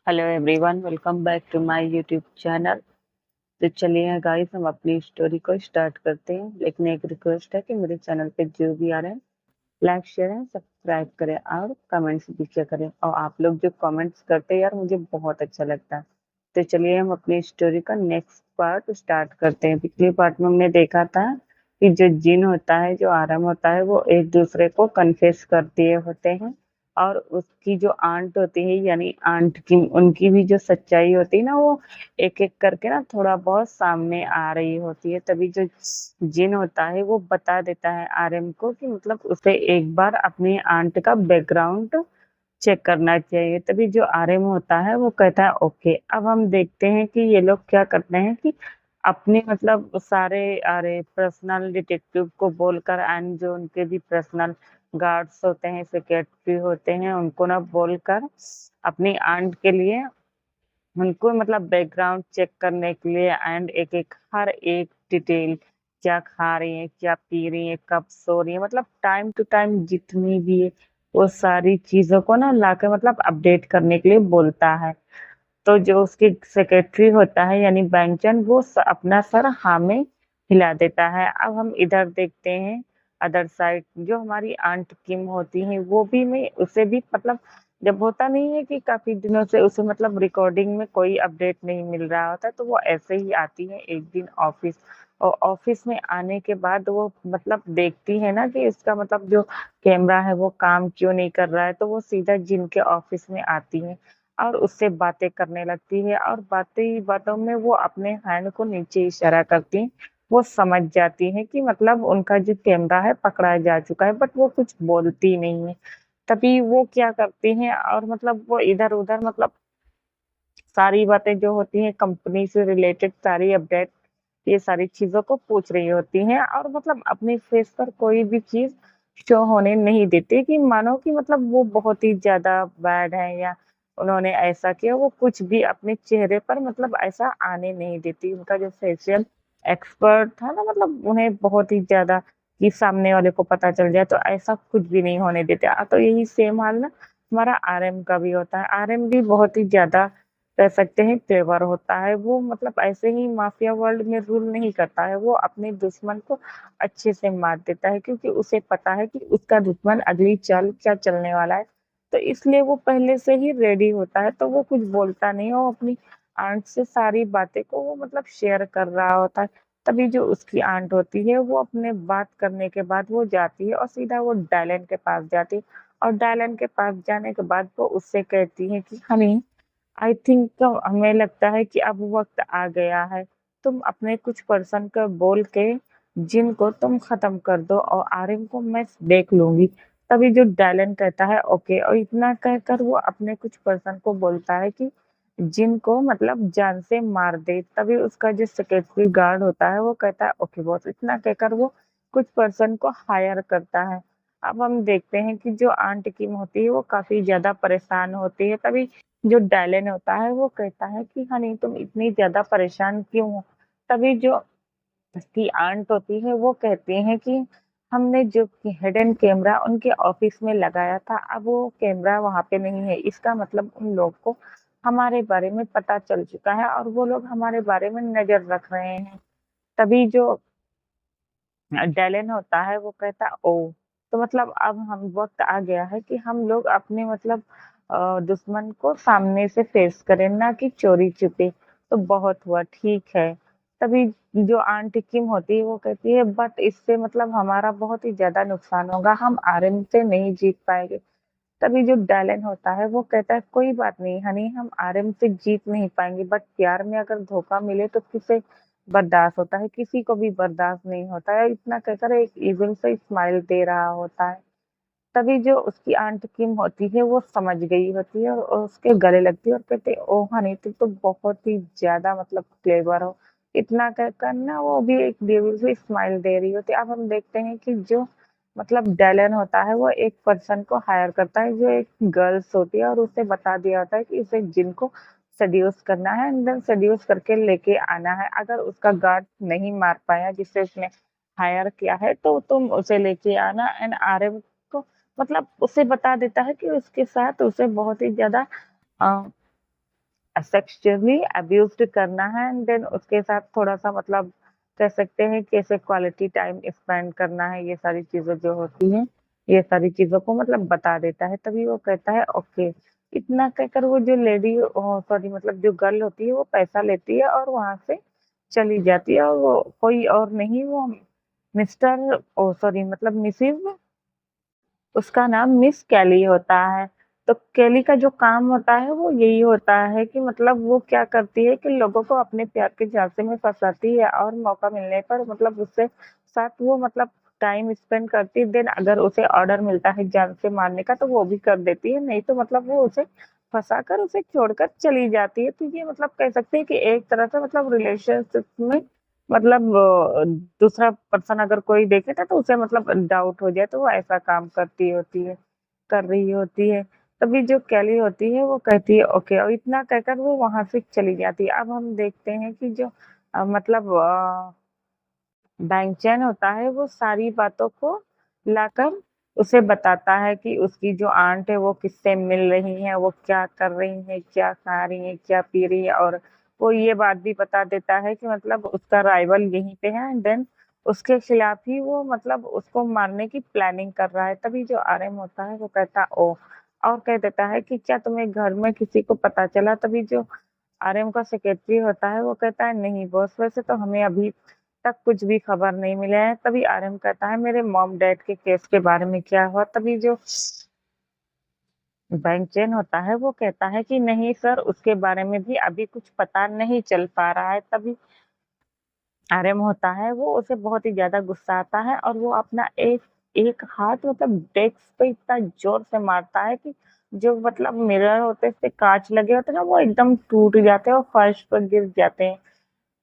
Hello everyone, welcome back to my YouTube channel. तो चलिए guys, हम अपनी स्टोरी को स्टार्ट करते हैं। लेकिन एक रिक्वेस्ट है कि मेरे चैनल पे जो भी आ रहे हैं, लाइक शेयर एंड सब्सक्राइब करें और कमेंट्स भी किया करें। और आप लोग जो कमेंट्स करते हैं यार, मुझे बहुत अच्छा लगता है। तो चलिए हम अपनी स्टोरी का नेक्स्ट पार्ट स्टार्ट करते हैं। पिछले पार्ट में हमने देखा था कि जो जिन होता है, जो आरम होता है, वो एक दूसरे को कन्फेस कर दिए होते हैं। और उसकी जो आंट होती है, यानी आंट की उनकी भी जो सच्चाई होती है ना, वो एक एक करके ना थोड़ा बहुत सामने आ रही होती है। तभी जो जिन होता है वो बता देता है आरएम को कि मतलब उसे एक बार अपनी आंट का बैकग्राउंड चेक करना चाहिए। तभी जो आरएम होता है वो कहता है ओके। अब हम देखते हैं कि ये लोग क्या करते हैं कि अपने मतलब सारे अरे पर्सनल डिटेक्टिव को बोलकर, एंड जो उनके भी पर्सनल गार्ड्स होते हैं, सेक्रेटरी होते हैं, उनको ना बोलकर अपनी आंट के लिए, उनको मतलब बैकग्राउंड चेक करने के लिए, एंड एक एक हर एक डिटेल, क्या खा रही है, क्या पी रही है, कब सो रही है, मतलब टाइम टू टाइम जितनी भी है वो सारी चीजों को ना लाकर मतलब अपडेट करने के लिए बोलता है। तो जो उसकी सेक्रेटरी होता है यानी बैंचन, वो अपना सर हाँ में हिला देता है। अब हम इधर देखते हैं अदर साइड, जो हमारी आंट किम होती है, वो भी मैं उसे भी मतलब, जब होता नहीं है कि काफी दिनों से उसे मतलब रिकॉर्डिंग में कोई अपडेट नहीं मिल रहा होता, तो वो ऐसे ही आती है एक दिन ऑफिस। और ऑफिस में आने के बाद वो मतलब देखती है ना कि इसका मतलब जो कैमरा है वो काम क्यों नहीं कर रहा है, तो वो सीधा जिन के ऑफिस में आती है और उससे बातें करने लगती है। और बातें ही बातों में वो अपने हैंड को नीचे इशारा करती है। वो समझ जाती है कि मतलब उनका जो कैमरा है पकड़ा जा चुका है, बट वो कुछ बोलती नहीं है। तभी वो क्या करती हैं, और मतलब वो इधर उधर मतलब सारी बातें जो होती हैं कंपनी से रिलेटेड, सारी अपडेट, ये सारी चीजों को पूछ रही होती हैं। और मतलब अपने फेस पर कोई भी चीज शो होने नहीं देती, कि मानो कि मतलब वो बहुत ही ज्यादा बैड है या उन्होंने ऐसा किया। वो कुछ भी अपने चेहरे पर मतलब ऐसा आने नहीं देती। उनका जो फेशियल एक्सपर्ट था ना, मतलब उन्हें बहुत ही ज्यादा कि सामने वाले को पता चल जाए, तो ऐसा कुछ भी नहीं होने देते। तो यही सेम हाल ना हमारा आरएम का भी होता है। आरएम भी बहुत ही ज्यादा कह सकते हैं तेवर होता है। वो मतलब ऐसे ही माफिया वर्ल्ड में रूल नहीं करता है, वो अपने दुश्मन को अच्छे से मार देता है, क्योंकि उसे पता है कि उसका दुश्मन अगली चाल क्या चलने वाला है। तो इसलिए वो पहले से ही रेडी होता है, तो वो कुछ बोलता नहीं है। वो अपनी आंट से सारी बातें को वो मतलब शेयर कर रहा होता है। तभी जो उसकी आंट होती है, वो अपने बात करने के बाद वो जाती है और सीधा वो डायलन के पास जाती है। और डायलन के पास जाने के बाद वो उससे कहती है कि हनी, आई थिंक, तो हमें लगता है कि अब वक्त आ गया है। तुम अपने कुछ पर्सन को बोल के जिनको तुम खत्म कर दो और आर्यन को मैं देख लूंगी। तभी जो डायलन कहता है ओके, और इतना कहकर वो अपने कुछ पर्सन को बोलता है कि जिनको मतलब जान से मार दे। तभी उसका जो सिक्योरिटी गार्ड होता है वो कहता है ओके बॉस। इतना कहकर वो कुछ पर्सन को हायर करता है। अब हम देखते हैं कि जो आंट किम होती है वो काफी ज्यादा परेशान होती है। तभी जो डायलन होता है वो कहता है कि हनी, तुम इतनी ज्यादा परेशान क्यों हो। तभी जो उसकी आंट होती है वो कहती है कि हमने जो हिडन कैमरा उनके ऑफिस में लगाया था, अब वो कैमरा वहां पे नहीं है। इसका मतलब उन लोग को हमारे बारे में पता चल चुका है और वो लोग हमारे बारे में नजर रख रहे हैं। तभी जो डैलेन होता है वो कहता ओ, तो मतलब अब हम वक्त आ गया है कि हम लोग अपने मतलब दुश्मन को सामने से फेस करें, ना कि चोरी छुपे। तो बहुत हुआ, ठीक है। तभी जो आंटी किम होती है वो कहती है बट इससे मतलब हमारा बहुत ही ज्यादा नुकसान होगा, हम आर्यन से नहीं जीत पाएंगे। तभी जो डैलेन होता है वो कहता है कोई बात नहीं हनी, हम आर्यन से जीत नहीं पाएंगे, बट प्यार में अगर धोखा मिले तो किसे बर्दाश्त होता है, किसी को भी बर्दाश्त नहीं होता है। इतना कहकर एक इविल से स्माइल दे रहा होता है। तभी जो उसकी आंट किम होती है वो समझ गई होती है और उसके गले लगती है और कहते हैं, ओ हनी, तुम तो बहुत ही ज्यादा मतलब क्लेवर हो। इतना कहकर ना वो भी एक डेविल से स्माइल दे रही होती है। अब हम देखते हैं कि जो मतलब डैलन होता है वो एक पर्सन को हायर करता है, जो एक गर्ल्स होती है, और उसे बता दिया होता है कि इसे जिनको सड्यूस करना है, एंड देन सड्यूस करके लेके आना है। अगर उसका गार्ड नहीं मार पाया जिसे उसने हायर किया है, तो तुम उसे लेके आना। एंड आर्यन को मतलब उसे बता देता है कि उसके साथ उसे बहुत ही ज्यादा सेक्सुअली अब्यूज्ड करना है एंड देन उसके साथ थोड़ा-सा मतलब कह सकते हैं कि ऐसे क्वालिटी टाइम स्पेंड करना है, ये सारी चीज़ें जो होती हैं, ये सारी चीज़ों को मतलब बता देता है। तभी वो कहता है ओके, इतना कहकर वो जो लेडी सॉरी मतलब जो गर्ल होती है वो पैसा लेती है और वहाँ से चली जाती है और वो कोई और नहीं वो मिस्टर ओह सॉरी मतलब मिसेज़ उसका नाम मिस कैली होता है। तो कैली का जो काम होता है वो यही होता है कि मतलब वो क्या करती है कि लोगों को अपने प्यार के झांसे में फँसाती है और मौका मिलने पर मतलब उससे साथ वो मतलब टाइम स्पेंड करती है। देन अगर उसे ऑर्डर मिलता है जान से मारने का तो वो भी कर देती है, नहीं तो मतलब वो उसे फँसाकर उसे छोड़कर चली जाती है। तो ये मतलब कह सकते हैं कि एक तरह से मतलब रिलेशनशिप में मतलब दूसरा पर्सन अगर कोई देखेगा तो उसे मतलब डाउट हो जाए तो वो ऐसा काम करती होती है कर रही होती है। तभी जो कैली होती है वो कहती है ओके और इतना कहकर वो वहाँ से चली जाती है। अब हम देखते हैं कि जो मतलब बैंक चैन होता है वो सारी बातों को लाकर उसे बताता है कि उसकी जो आंट है वो किससे मिल रही है, वो क्या कर रही है, क्या खा रही है, क्या पी रही है और वो ये बात भी बता देता है कि मतलब उसका राइवल यहीं पे है एंड देन उसके खिलाफ ही वो मतलब उसको मारने की प्लानिंग कर रहा है। तभी जो आरएम होता है वो कहता ओ और कह देता है कि क्या तुम्हें घर में किसी को पता चला? तभी जो आरएम का सेक्रेटरी होता है वो कहता है नहीं बॉस वैसे तो हमें अभी तक कुछ भी खबर नहीं मिला है। तभी आरएम कहता है मेरे मॉम डैड के केस के बारे में क्या हुआ? तभी जो बैंक चेन होता है वो कहता है कि नहीं सर उसके बारे में भी अभी कुछ पता नहीं चल पा रहा है। तभी आरएम होता है वो उसे बहुत ही ज़्यादा गुस्सा आता है और वो अपना एक एक हाथ मतलब डेस्क पे इतना ज़ोर से मारता है कि जो मतलब मिरर होते हैं, इसपे काँच लगे होते हैं ना, वो एकदम टूट जाते हैं और फर्श पर गिर जाते हैं।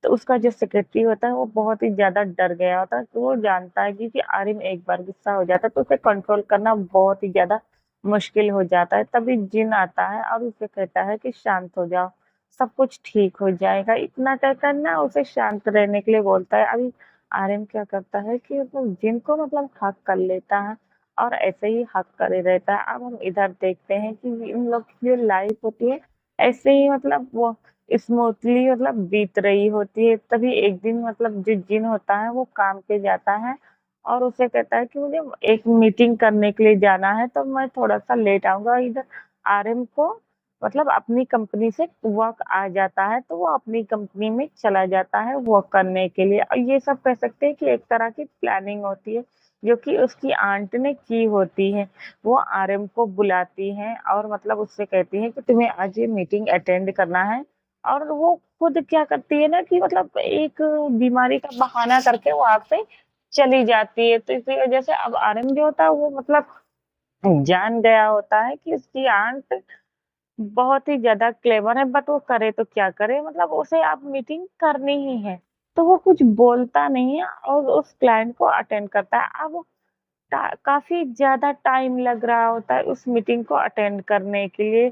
तो उसका जो सेक्रेटरी होता है वो बहुत ही ज़्यादा डर गया होता है, तो वो जानता है कि आर्यन एक बार गुस्सा हो जाता है तो उसे कंट्रोल करना बहुत ही ज़्यादा मुश्किल हो जाता है। तभी जिन आता है और उसे कहता है कि शांत हो जाओ, सब कुछ ठीक हो जाएगा। इतना कहकर ना उसे शांत रहने के लिए बोलता है। अभी आर्यन क्या करता है कि मतलब जिन को मतलब हक कर लेता है और ऐसे ही हक करे रहता है। अब हम इधर देखते हैं कि इन लोग की जो लाइफ होती है ऐसे ही मतलब वो स्मूथली मतलब बीत रही होती है। तभी एक दिन मतलब जो जिन होता है वो काम पे जाता है और उसे कहता है कि मुझे एक मीटिंग करने के लिए जाना है तो मैं थोड़ा-सा लेट आऊँगा। इधर आरएम को मतलब अपनी कंपनी से वर्क आ जाता है तो वो अपनी कंपनी में चला जाता है वर्क करने के लिए। और ये सब कह सकते हैं कि एक तरह की प्लानिंग होती है जो कि उसकी आंट ने की होती है। वो आरएम को बुलाती हैं और मतलब उससे कहती हैं कि तुम्हें आज ये मीटिंग अटेंड करना है और वो खुद क्या करती है ना कि मतलब एक बीमारी का बहाना करके वहाँ पे चली जाती है। तो इसी वज़ह से अब आरएम जो होता है वो मतलब जान गया होता है कि उसकी आंट बहुत ही ज़्यादा क्लेवर है बट वो करे तो क्या करे मतलब उसे अब मीटिंग करनी ही है। तो वो कुछ बोलता नहीं है और उस क्लाइंट को अटेंड करता है। अब काफ़ी ज़्यादा टाइम लग रहा होता है उस मीटिंग को अटेंड करने के लिए,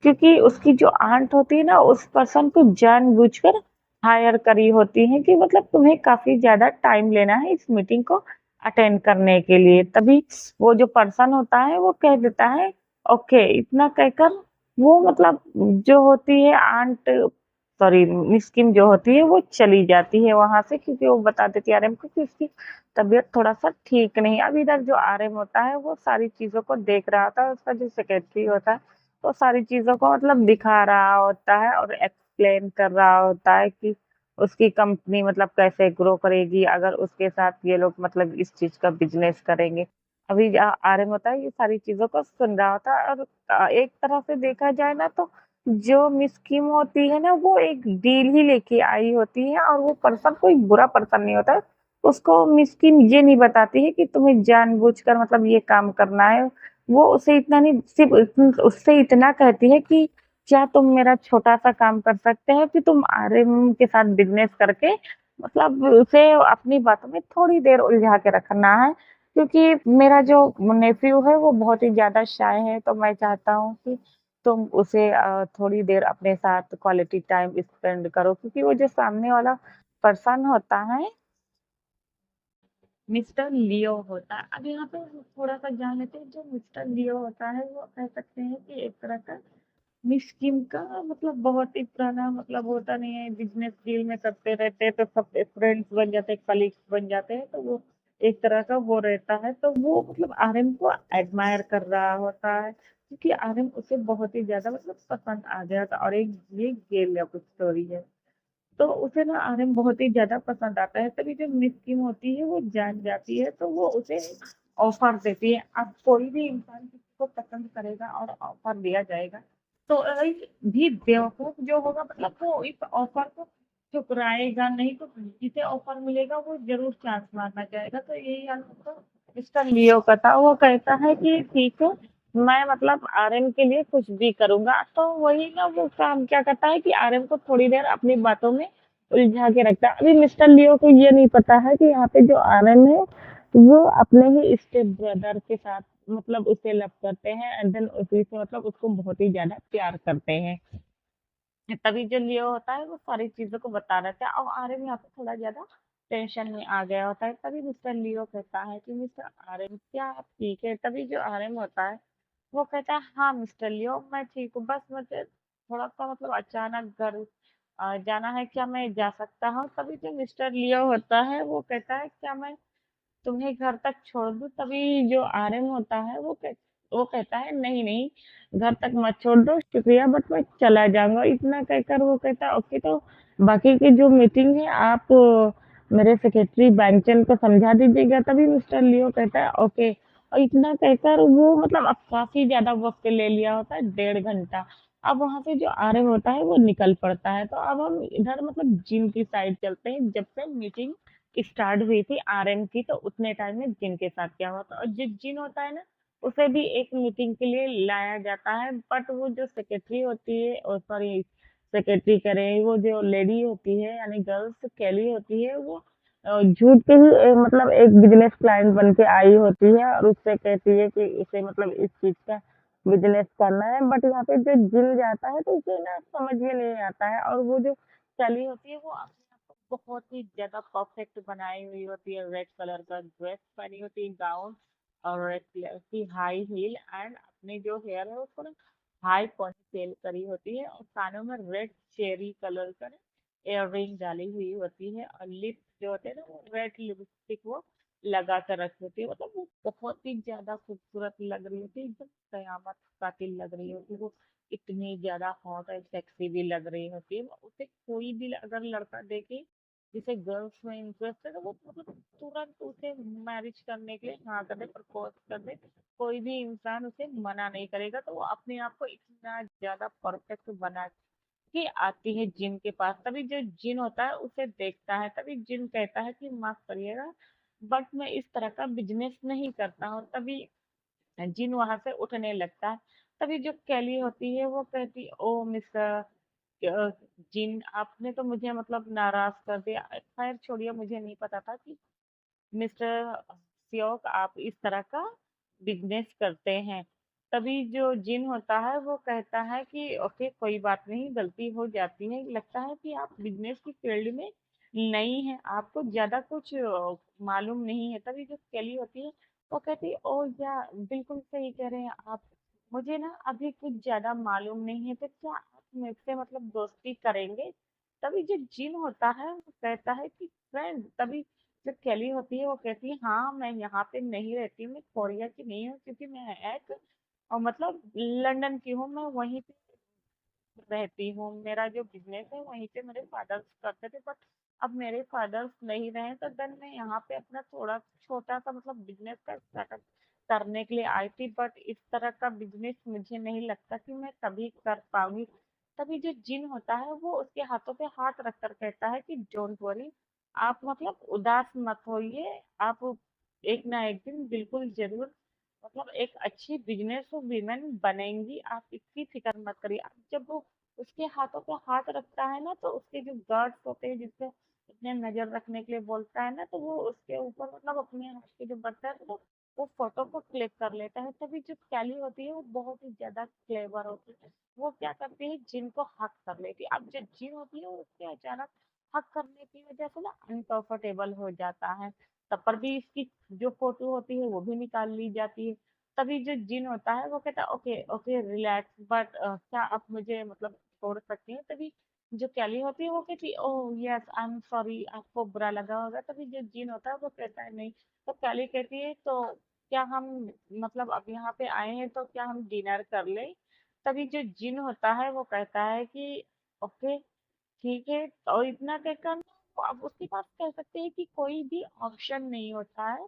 क्योंकि उसकी जो आंट होती है ना, उस पर्सन को जानबूझकर हायर करी होती है कि मतलब तुम्हें काफ़ी ज़्यादा टाइम लेना है इस मीटिंग को अटेंड करने के लिए। तभी वो जो पर्सन होता है, वो कह देता है, ओके, इतना कहकर वो मतलब जो होती है आंट सॉरी मिस किम जो होती है, वो चली जाती है वहाँ से क्योंकि वो बता देती है आरएम को कि उसकी तबीयत थोड़ा-सा ठीक नहीं है। अब इधर जो आरएम होता है वो सारी चीज़ों को देख रहा होता है, उसका जो सेक्रेटरी होता है, वो सारी चीज़ों को मतलब दिखा रहा होता है और एक्सप्लेन कर रहा होता है कि उसकी कंपनी मतलब कैसे ग्रो करेगी अगर उसके साथ ये लोग मतलब इस चीज़ का बिज़नेस करेंगे। अभी आरएम होता है ये सारी चीज़ों को सुन रहा होता है और एक तरह से देखा जाए ना तो जो मिस किम होती है ना वो एक डील ही लेके आई होती है और वो पर्सन कोई बुरा पर्सन नहीं होता है। उसको मिस्किन ये नहीं बताती है कि तुम्हें जानबूझकर मतलब ये काम करना है। वो उसे इतना नहीं सिर्फ़ उससे इतना कहती है कि क्या तुम मेरा छोटा-सा काम कर सकते हो कि तुम आर्यन के साथ बिज़नेस करके मतलब उसे अपनी बातों में थोड़ी देर उलझा के रखना है। क्योंकि मेरा जो नेफ़्यू है वो बहुत ही ज़्यादा शाय है, तो मैं चाहता हूँ कि तुम उसे थोड़ी देर अपने साथ क्वालिटी टाइम स्पेंड करो क्योंकि वो जो सामने वाला पर्सन होता है मिस्टर लियो होता है। अब यहाँ पे थोड़ा-सा जान लेते हैं जो मिस्टर लियो होता है वो कह सकते हैं कि एक तरह का मिस किम का मतलब बहुत ही पुराना मतलब होता नहीं है, बिजनेस डील में करते रहते हैं तो सब फ्रेंड्स बन जाते हैं, कलीग्स बन जाते हैं, तो वो एक तरह का वो रहता है, तो वो मतलब आरएम को एडमायर कर रहा होता है क्योंकि आरएम उसे बहुत ही ज्यादा मतलब पसंद आ गया था, और एक ये गेल लव स्टोरी है, तो उसे ना आरएम बहुत ही ज्यादा पसंद आता है। तभी जो मिस किम होती है वो जान जाती है, तो वो उसे ऑफर देती है। अब कोई भी इंसान किसी को पसंद करेगा और ऑफर दिया जाएगा, तो एक भी बेवकूफ जो होगा मतलब वो इस ऑफर को ठुकराएगा नहीं, तो जिसे ऑफर मिलेगा वो जरूर चांस मारना चाहेगा। तो यही हाल तो मिस्टर लियो का था, वो कहता है कि ठीक है, मैं मतलब आरएम के लिए कुछ भी करूंगा। तो वही ना, वो काम क्या करता है कि आरएम को थोड़ी देर अपनी बातों में उलझा के रखता है। अभी मिस्टर लियो को ये नहीं पता है कि यहाँ पे जो आरएम है वो अपने ही स्टेप ब्रदर के साथ मतलब उसे लव करते हैं, एंड देन उसी से मतलब उसको बहुत ही ज्यादा प्यार करते हैं। तभी जो लियो होता है वो सारी चीजों को बता रहता है, और आर्यन यहाँ पे थोड़ा ज्यादा टेंशन में आ गया होता है। तभी मिस्टर लियो कहता है कि मिस्टर आर्यन क्या आप ठीक है? तभी जो आर्यन होता है वो कहता है हाँ मिस्टर लियो मैं ठीक हूँ, बस मुझे थोड़ा सा मतलब अचानक घर जाना है, क्या मैं जा सकता हूँ? तभी जो मिस्टर लियो होता है वो कहता है क्या मैं तुम्हें घर तक छोड़ दूँ? तभी जो आर्यन होता है वो कहता है नहीं नहीं, घर तक मत छोड़ दो, शुक्रिया बट मैं चला जाऊंगा। इतना कहकर वो कहता है ओके, तो बाकी की जो मीटिंग है आप मेरे सेक्रेटरी बैंकचंद को समझा दीजिएगा। तभी मिस्टर लियो कहता है ओके, और इतना कहकर वो मतलब अब काफी ज्यादा वक्त ले लिया होता है, 1.5 घंटा। अब वहां से जो आर्य होता है वो निकल पड़ता है। तो अब हम इधर मतलब जिन की साइड चलते हैं, जब से मीटिंग स्टार्ट हुई थी आरएम की, तो उतने टाइम में जिन के साथ क्या हुआ था। और जो जिन होता है ना, उसे भी एक मीटिंग के लिए लाया जाता है, बट वो जो सेक्रेटरी होती है, और सॉरी सेक्रेटरी करें, वो जो लेडी होती है यानी गर्ल्स कैली होती है, वो झूठ के ही मतलब एक बिजनेस क्लाइंट बन के आई होती है, और उससे कहती है कि इसे मतलब इस चीज का बिजनेस करना है। बट यहाँ पे जो जिन जाता है तो उसे ना समझ में नहीं आता है, और वो जो कैली होती है वो अपने आप को बहुत ही ज्यादा परफेक्ट बनाई हुई होती है, रेड कलर का ड्रेस पहनी होती है, गाउन, और रेड कलर की हाई हील, एंड अपने जो हेयर है उसको ना हाई पोनीटेल करी होती है, और कानों में रेड चेरी कलर का इयर रिंग डाली हुई होती है, और लिप्स जो होते हैं ना वो रेड लिपस्टिक वो लगा कर रखी होती है। मतलब वो बहुत ही ज्यादा खूबसूरत लग रही होती है, एकदम कयामत कातिल लग रही होती है वो, इतनी ज्यादा हॉट और सेक्सी भी लग रही होती है। उसे कोई भी अगर लड़का देखे जिसे गर्ल्स में इंटरेस्ट है, तो वो मतलब तुरंत उसे मैरिज करने के लिए हाँ कर दे, प्रपोज कर दे, कोई भी इंसान उसे मना नहीं करेगा। तो वो अपने आप को इतना ज्यादा परफेक्ट बना के आती है जिन के पास। तभी जो जिन होता है उसे देखता है, तभी जिन कहता है कि माफ करिएगा बट मैं इस तरह का बिजनेस नहीं करता हूँ। तभी जिन वहां से उठने लगता है। तभी जो कैली होती है वो कहती ओ मिस्टर जिन, आपने तो मुझे मतलब नाराज कर दिया। खैर छोड़िए, मुझे नहीं पता था कि मिस्टर सियोक आप इस तरह का बिजनेस करते हैं। तभी जो जिन होता है वो कहता है कि ओके कोई बात नहीं, गलती हो जाती है, लगता है कि आप बिजनेस की फील्ड में नई है, आपको ज्यादा कुछ मालूम नहीं है। तभी जो केली होती है वो कहती है ओ या बिल्कुल सही कह रहे हैं आप, मुझे ना अभी कुछ ज्यादा मालूम नहीं है, तो क्या आप मुझसे मतलब दोस्ती करेंगे? तभी जो जिन होता है वो कहता है कि फ्रेंड। तभी जो केली होती है वो कहती है हाँ मैं यहाँ पे नहीं रहती हूँ, मैं कोरिया की नहीं हूँ, क्योंकि मैं एक और मतलब लंदन की हूँ, मैं वहीं पे रहती हूँ, मेरा जो बिजनेस है वहीं पे मेरे फादर्स करते थे, बट अब मेरे फादर्स नहीं रहे, तो देन मैं यहाँ पे अपना थोड़ा छोटा सा मतलब बिजनेस का स्टार्टअप करने के लिए आई थी, बट इस तरह का बिजनेस मुझे नहीं लगता कि मैं कभी कर पाऊंगी। तभी जो जिन होता है वो उसके हाथों पे हाथ रख कर कहता है कि डोंट वरी, आप मतलब उदास मत होइए, आप एक ना एक दिन बिल्कुल जरूर मतलब एक अच्छी बिजनेस वुमेन बनेंगी, आप इसकी फिक्र मत करिए। अब जब वो उसके हाथों पे हाथ रखता है ना, तो उसके जो गार्ड्स होते हैं जिससे अपने नजर रखने के लिए बोलता है ना, तो वो उसके ऊपर मतलब अपने हाथ के जो बटन है वो फोटो को क्लिक कर लेता है। तभी जो कैली होती है वो बहुत ही ज्यादा क्लेवर होती है, वो क्या करती है जिन को हक कर लेती है। अब जो जिन होती है वो उसके अचानक हक करने की वजह से ना अनकंफर्टेबल हो जाता है, तब पर भी इसकी जो फोटो होती है वो भी निकाल ली जाती है। तभी जो जिन होता है वो कहता है ओके ओके रिलैक्स, बट क्या आप मुझे मतलब छोड़ सकती हैं? तभी जो कैली होती है वो कहती है oh yes I am sorry, आपको बुरा लगा होगा। तभी जो जिन होता है वो कहता है नहीं। तो कैली कहती है तो क्या हम मतलब अब यहाँ पे आए हैं तो क्या हम डिनर कर लें? तभी जो जिन होता है वो कहता है कि ओके ठीक है। और इतना कहकर ना वो अब उसके पास कह सकते हैं कि कोई भी ऑप्शन नहीं होता है।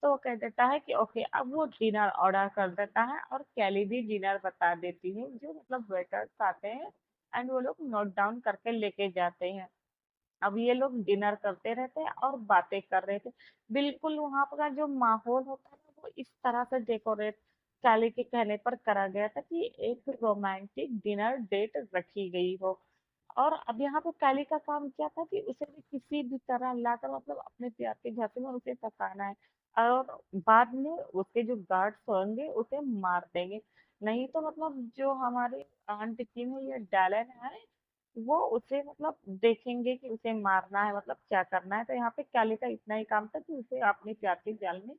तो वो कह देता है कि ओके, अब वो डिनर ऑर्डर कर देता है और कैली भी डिनर बता देती है, जो मतलब वेटर्स आते हैं एंड वो लोग नोट डाउन करके लेके जाते हैं। अब ये लोग डिनर करते रहते हैं और बातें कर रहे थे। बिल्कुल वहां का जो माहौल होता है ना, वो इस तरह से डेकोरेट कैली के कहने पर करा गया था कि एक रोमांटिक डिनर डेट रखी गई हो। और अब यहाँ पे कैली का काम क्या था कि उसे भी किसी भी तरह लाकर मतलब अपने प्यार के घर में उसे फंसाना है। और बाद में उसके जो गार्ड्स होंगे उसे मार देंगे। नहीं तो मतलब जो हमारे आंट किम है या डैलन है, वो उसे मतलब देखेंगे कि उसे मारना है मतलब क्या करना है। तो यहाँ पे कैली का इतना ही काम था कि उसे अपने प्यार के जाल में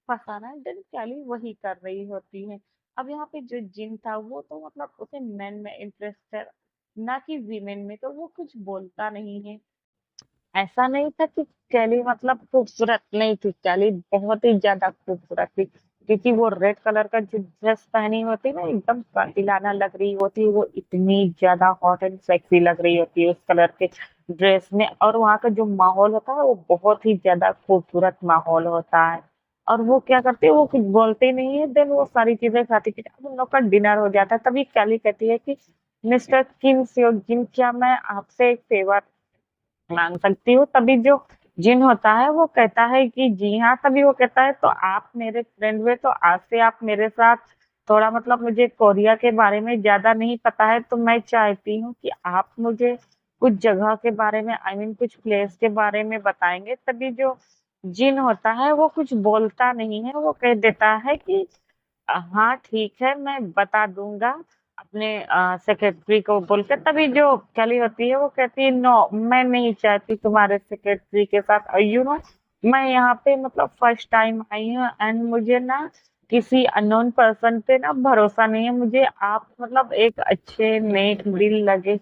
फंसाना है, देन कैली वही कर रही होती है। अब यहाँ पे जो जिन था वो तो मतलब उसे मेन में इंटरेस्ट है, ना कि वीमेन में, तो वो कुछ बोलता नहीं है। ऐसा नहीं था कि कैली मतलब खूबसूरत नहीं थी, कैली बहुत ही ज्यादा खूबसूरत थी, क्योंकि वो रेड कलर का जो ड्रेस पहनी होती ना एकदम कातिलाना लग रही होती है, वो इतनी ज्यादा हॉट एंड सेक्सी लग रही होती है उस कलर के ड्रेस में। और वहाँ का जो माहौल होता है वो बहुत ही ज्यादा खूबसूरत माहौल होता है। और वो क्या करते हैं, वो कुछ बोलते नहीं है, देन वो सारी चीजें खाती पीती, अब उन लोग का डिनर हो जाता है। तभी कैली कहती है कि मिस्टर किम सियो जिन, क्या मैं आपसे एक फेवर मांग सकती हूँ? तभी जो जिन होता है वो कहता है कि जी हाँ। तभी वो कहता है तो आप मेरे फ्रेंड हुए, तो आज से आप मेरे साथ थोड़ा मतलब, मुझे कोरिया के बारे में ज्यादा नहीं पता है, तो मैं चाहती हूँ कि आप मुझे कुछ जगह के बारे में आई मीन कुछ प्लेस के बारे में बताएंगे। तभी जो जिन होता है वो कुछ बोलता नहीं है, वो कह देता है कि हाँ ठीक है मैं बता दूंगा अपने सेक्रेटरी को बोलकर। तभी जो कैली होती है वो कहती है नो, मैं नहीं चाहती तुम्हारे सेक्रेटरी के साथ। यू नो, मैं यहाँ पे मतलब फर्स्ट टाइम आई हूँ एंड मुझे ना किसी अननोन पर्सन पे ना भरोसा नहीं है। मुझे आप मतलब एक अच्छे नेक दिल लगे,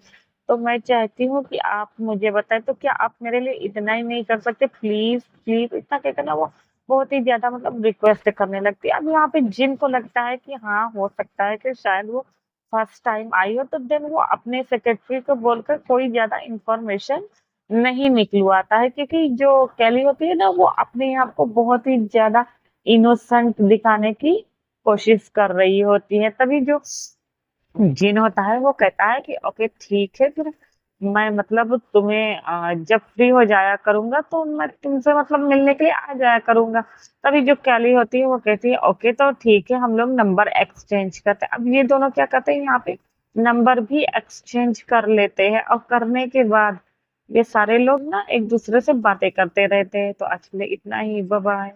तो मैं चाहती हूँ कि आप मुझे बताएं, तो क्या आप मेरे लिए इतना ही नहीं कर सकते? प्लीज प्लीज, इतना कहकर ना वो बहुत ही ज्यादा मतलब रिक्वेस्ट करने लगती है। अब यहाँ पे जिन को लगता है कि हाँ हो सकता है कि शायद वो फर्स्ट टाइम आई हो, तो देन वो अपने सेक्रेटरी को बोलकर कोई ज्यादा इंफॉर्मेशन नहीं निकलवाता है, क्योंकि जो कैली होती है ना वो अपने आप को बहुत ही ज्यादा इनोसेंट दिखाने की कोशिश कर रही होती है। तभी जो जिन होता है वो कहता है कि ओके ठीक है, फिर मैं मतलब तुम्हें जब फ्री हो जाया करूंगा तो मैं तुमसे मतलब मिलने के लिए आ जाया करूंगा। तभी जो कैली होती है वो कहती है ओके तो ठीक है, हम लोग नंबर एक्सचेंज करते हैं। अब ये दोनों क्या करते हैं, यहाँ पे नंबर भी एक्सचेंज कर लेते हैं, और करने के बाद ये सारे लोग ना एक दूसरे से बातें करते रहते हैं। तो आज के लिए इतना ही, बाय बाय।